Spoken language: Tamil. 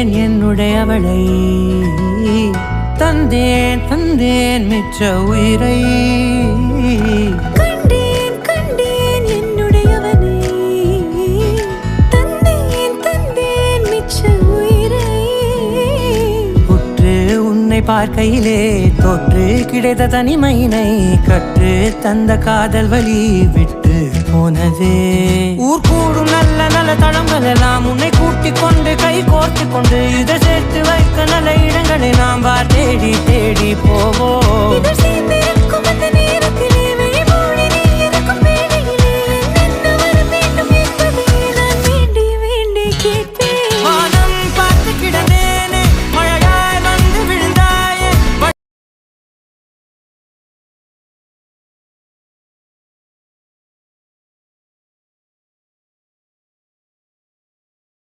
கண்டேன் என்னுடையவளை தந்தேன் தந்தேன் மிச்ச உயிரை கண்டேன் கண்டேன் என்னுடையவனை தந்தேன் தந்தேன் மிச்ச உயிரை உற்று உன்னை பார்க்கையிலே தொற்று கிடைத்த தனிமையினை கற்று தந்த காதல் வழி விட்டு போனதே ஊர் கூடும் நல்ல நல்ல தளங்கள் எல்லாம் உன்னை கூட்டிக் கொண்டு கை கோர்த்து கொண்டு இதை சேர்த்து வைக்க நல்ல இடங்களை நாம் தேடி தேடி போவோம்.